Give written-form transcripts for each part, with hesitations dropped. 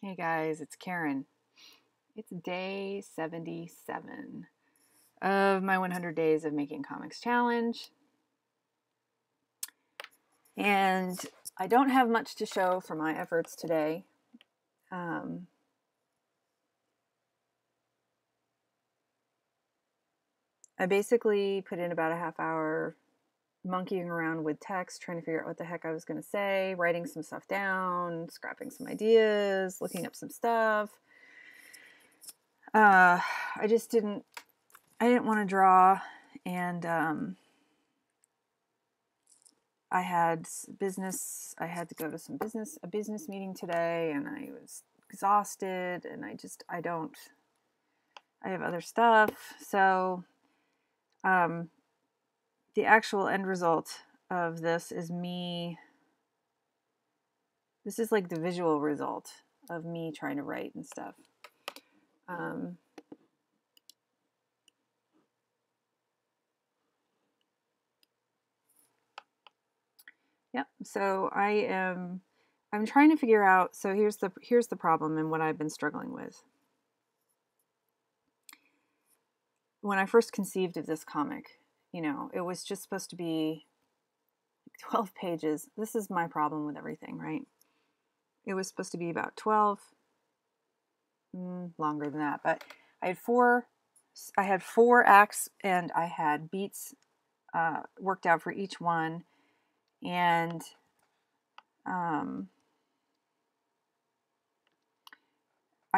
Hey guys, it's Karen. It's day 77 of my 100 Days of Making Comics Challenge. And I don't have much to show for my efforts today. I basically put in about a half hour monkeying around with text, trying to figure out what the heck I was going to say, writing some stuff down, scrapping some ideas, looking up some stuff. I didn't want to draw, and I had business. I had to go to a business meeting today, and I was exhausted, and I have other stuff. So, the actual end result of this is me. This is like the visual result of me trying to write and stuff. Yep. So I'm trying to figure out. So here's the problem and what I've been struggling with. When I first conceived of this comic, it was just supposed to be 12 pages. This is my problem with everything, right? It was supposed to be about 12, longer than that, but I had four acts, and I had beats worked out for each one, and I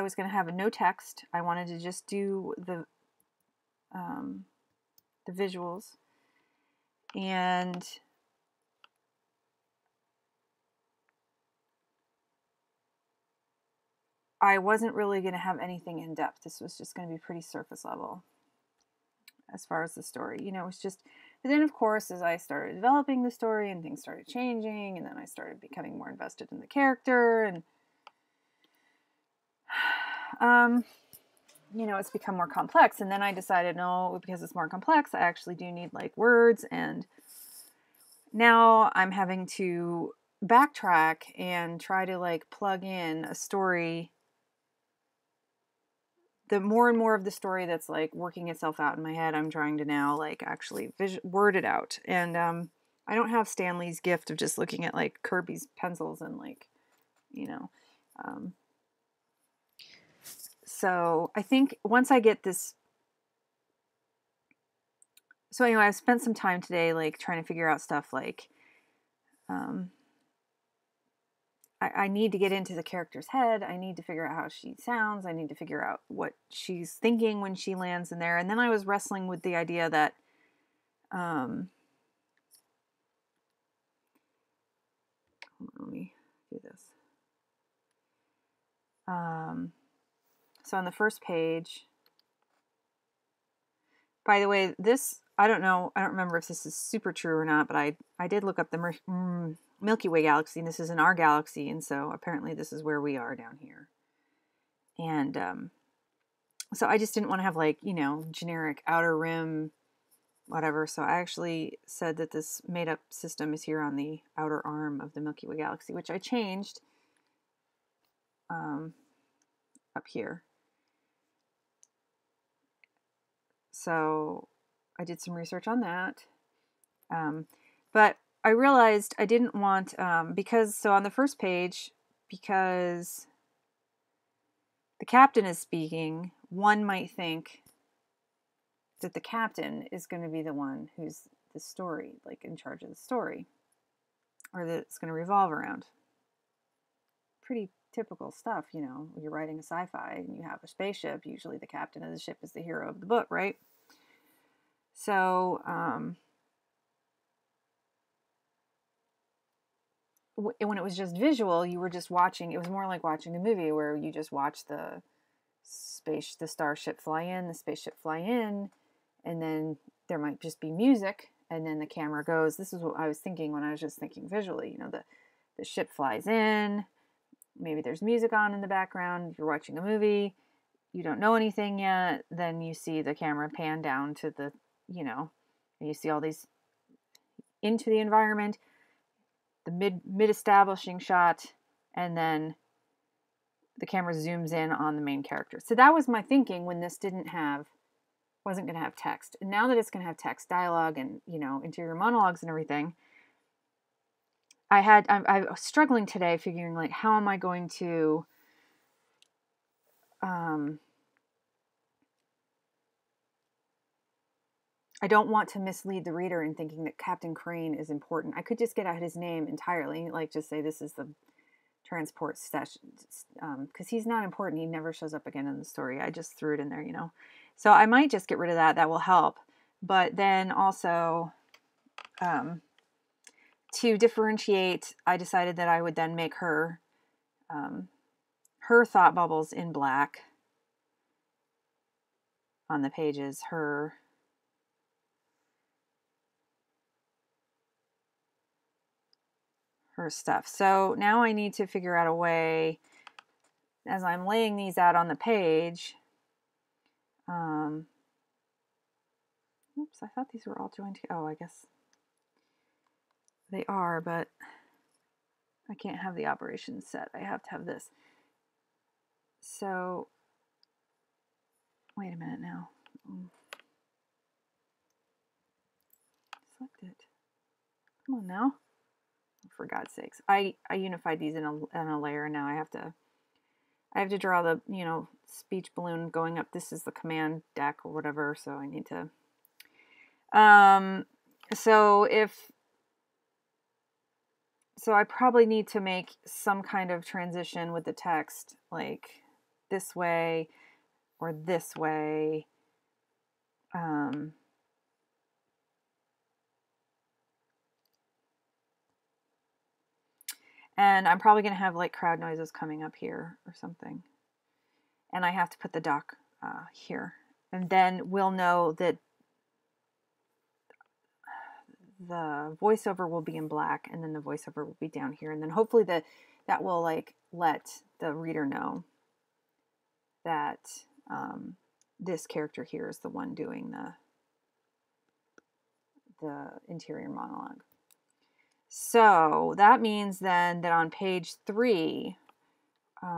was going to have no text. I wanted to just do the visuals, and I wasn't really going to have anything in depth. This was just going to be pretty surface level as far as the story. It was just, but then of course, as I started developing the story and things started changing, and then I started becoming more invested in the character, and it's become more complex. And then I decided, no, because it's more complex, I actually do need like words. And now I'm having to backtrack and try to like plug in a story, the more and more of the story that's like working itself out in my head. I'm trying to now like actually word it out. And I don't have Stanley's gift of just looking at like Kirby's pencils and like, so I think once I get this, so anyway, I've spent some time today like trying to figure out stuff like, I need to get into the character's head. I need to figure out how she sounds. I need to figure out what she's thinking when she lands in there. And then I was wrestling with the idea that, let me do this. So on the first page, by the way, this, I don't remember if this is super true or not, but I did look up the Milky Way galaxy, and this is in our galaxy, and so apparently this is where we are down here. And so I just didn't want to have like, generic outer rim, whatever. So I actually said that this made up system is here on the outer arm of the Milky Way galaxy, which I changed up here. So I did some research on that. But I realized I didn't want, so on the first page, because the captain is speaking, one might think that the captain is going to be the one who's the story, like in charge of the story, or that it's going to revolve around. Pretty typical stuff, you're writing a sci-fi and you have a spaceship, usually the captain of the ship is the hero of the book, right? So, when it was just visual, you were just watching. It was more like watching a movie where you just watch the starship fly in, the spaceship fly in, and then there might just be music, and then the camera goes. This is what I was thinking when I was just thinking visually. You know, the ship flies in. Maybe there's music on in the background. You're watching a movie. You don't know anything yet. Then you see the camera pan down to the, you know, and you see all these into the environment, the mid establishing shot, and then the camera zooms in on the main character. So that was my thinking when this wasn't going to have text. And now that it's going to have text, dialogue, and, you know, interior monologues and everything, I was struggling today figuring, like, how am I going to, I don't want to mislead the reader in thinking that Captain Crane is important. I could just get out his name entirely, like just say this is the transport station, because he's not important. He never shows up again in the story. I just threw it in there, you know. So I might just get rid of that. That will help. But then also, to differentiate, I decided that I would then make her thought bubbles in black on the pages, her stuff. So now I need to figure out a way, as I'm laying these out on the page, oops, I thought these were all joined together. Oh, I guess they are, but I can't have the operation set. I have to have this. So, wait a minute now. Select it. Come on now. For God's sakes. I unified these in a layer, and now I have to draw the, you know, speech balloon going up. This is the command deck or whatever, so I need to so I probably need to make some kind of transition with the text, like this way or this way. And I'm probably going to have like crowd noises coming up here or something. And I have to put the doc here. And then we'll know that the voiceover will be in black, and then the voiceover will be down here. And then hopefully that will like let the reader know that this character here is the one doing the interior monologue. So that means then that on page 3,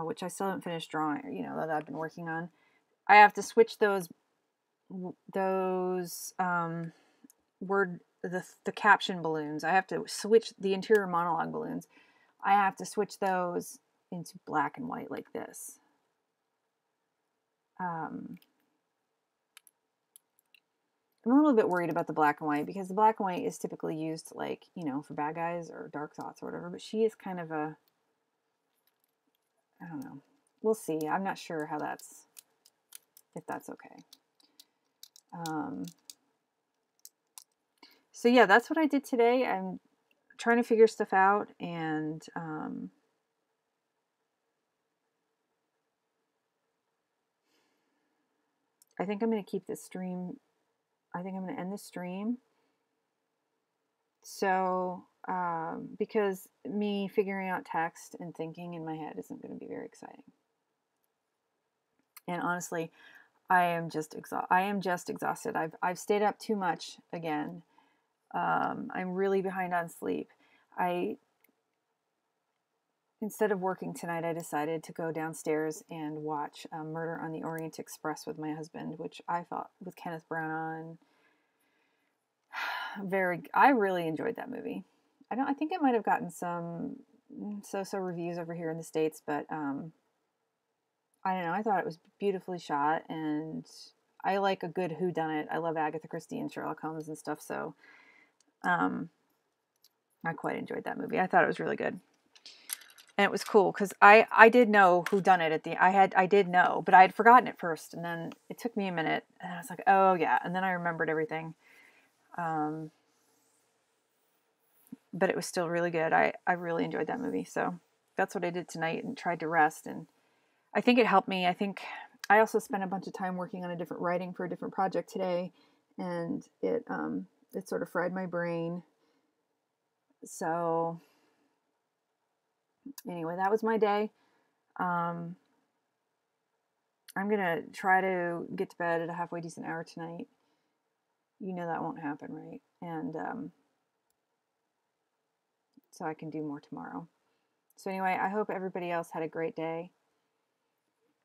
which I still haven't finished drawing, you know, that I've been working on, I have to switch those the caption balloons. I have to switch the interior monologue balloons. I have to switch those into black and white like this. I'm a little bit worried about the black and white because the black and white is typically used, like, you know, for bad guys or dark thoughts or whatever, but she is kind of I don't know. We'll see. I'm not sure if that's okay. So yeah, that's what I did today. I'm trying to figure stuff out, and I think I'm going to keep this stream. I think I'm going to end the stream. So, because me figuring out text and thinking in my head isn't going to be very exciting. And honestly, I am just exhausted. I've stayed up too much again. I'm really behind on sleep. Instead of working tonight, I decided to go downstairs and watch Murder on the Orient Express with my husband, which I thought, with Kenneth Branagh, I really enjoyed that movie. I think it might have gotten some so-so reviews over here in the States, but I don't know. I thought it was beautifully shot, and I like a good whodunit. I love Agatha Christie and Sherlock Holmes and stuff, so I quite enjoyed that movie. I thought it was really good. And it was cool because I did know who done it I did know, but I had forgotten it first, and then it took me a minute, and I was like, oh yeah, and then I remembered everything. but it was still really good. I really enjoyed that movie. So that's what I did tonight and tried to rest. And I think it helped me. I think I also spent a bunch of time working on a different writing for a different project today, and it sort of fried my brain. So anyway, that was my day. I'm gonna try to get to bed at a halfway decent hour tonight. You know that won't happen, right? And so I can do more tomorrow. So anyway, I hope everybody else had a great day.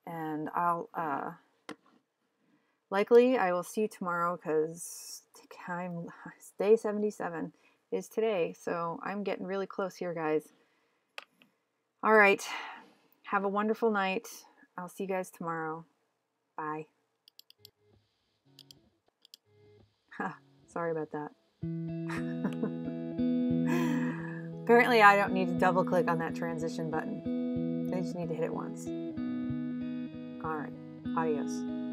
And I'll likely I will see you tomorrow because day 77 is today. So I'm getting really close here, guys. All right. Have a wonderful night. I'll see you guys tomorrow. Bye. Sorry about that. Apparently I don't need to double click on that transition button. I just need to hit it once. All right. Adios.